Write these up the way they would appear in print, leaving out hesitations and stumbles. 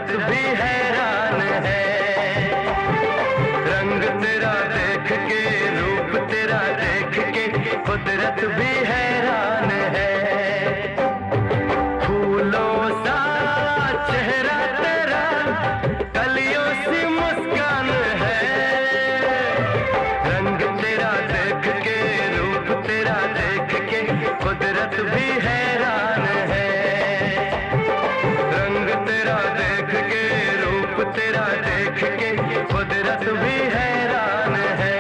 कुदरत भी हैरान है। रंग तेरा देख के, रूप तेरा देख के, कुदरत भी हैरान है। फूलों सा चेहरा तेरा, कलियों सी मुस्कान है। रंग तेरा देख के, रूप तेरा देख के, कुदरत भी हैरान है। रंग तेरा देख के, रूप तेरा देख के, कुदरत भी हैरान है।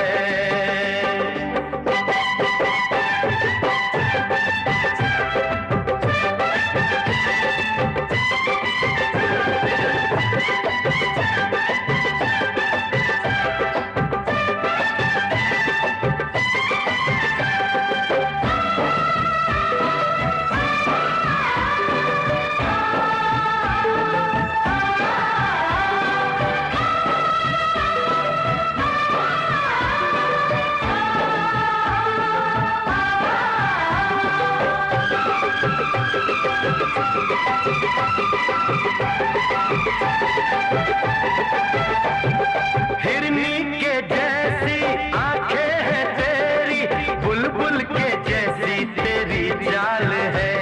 हिरनी के जैसी आंखें हैं तेरी, बुलबुल के जैसी तेरी चाल है।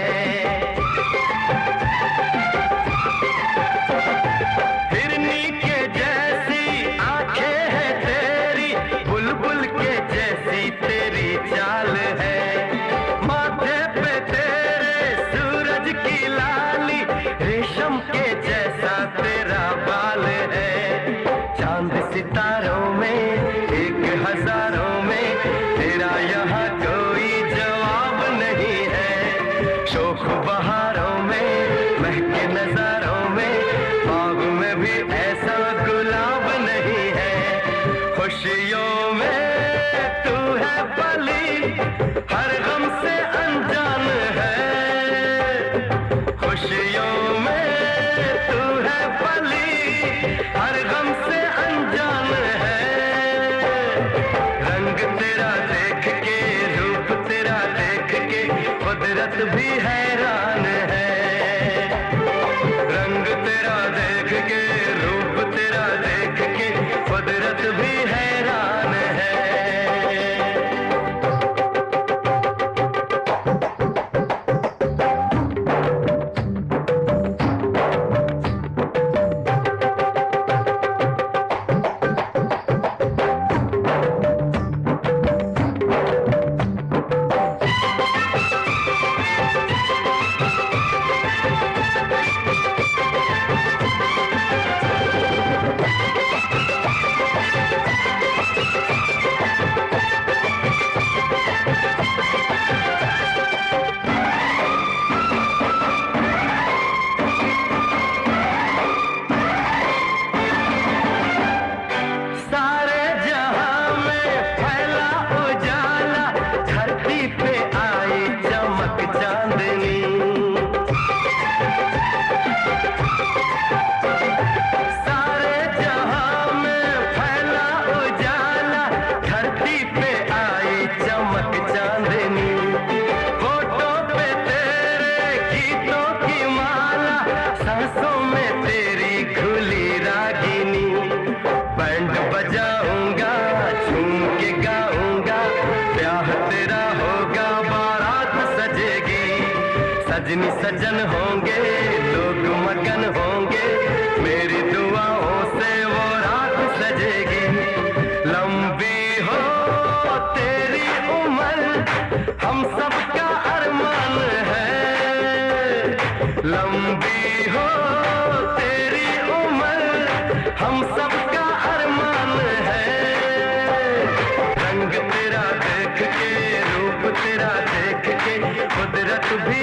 हिरनी के जैसी आंखें हैं तेरी, बुलबुल के जैसी तेरी चाल है। माथे पे तेरे सूरज की लाली, रेशम के जैसा तेरा बाल है। चांद सितारों में, एक हजारों में, तेरा यहाँ कोई जवाब नहीं है। शोख बहारों में, महके नजारों में, बाग में भी ऐसा गुलाब नहीं है। खुशियों में तू है पली, हर गम से अनजान है। खुशियों में तू है पली, हर गम से अनजान है। रंग तेरा देख के, रूप तेरा देख के, कुदरत भी हैरान है। रंग तेरा देख के, रूप तेरा देख के, कुदरत भी हैरान है। सांसों में तेरी खुली रागिनी, बैंड बजाऊंगा, झूम के गाऊंगा, ब्याह तेरा होगा, बारात सजेगी। सजनी सजन होंगे, लोग मगन होंगे, मेरी दुआओं से वो रात सजेगी। लंबी हो तेरी उम्र, हम सबका अरमान है। लंबी हो तेरी उम्र, हम सबका अरमान है। रंग तेरा देख के, रूप तेरा देख के, कुदरत भी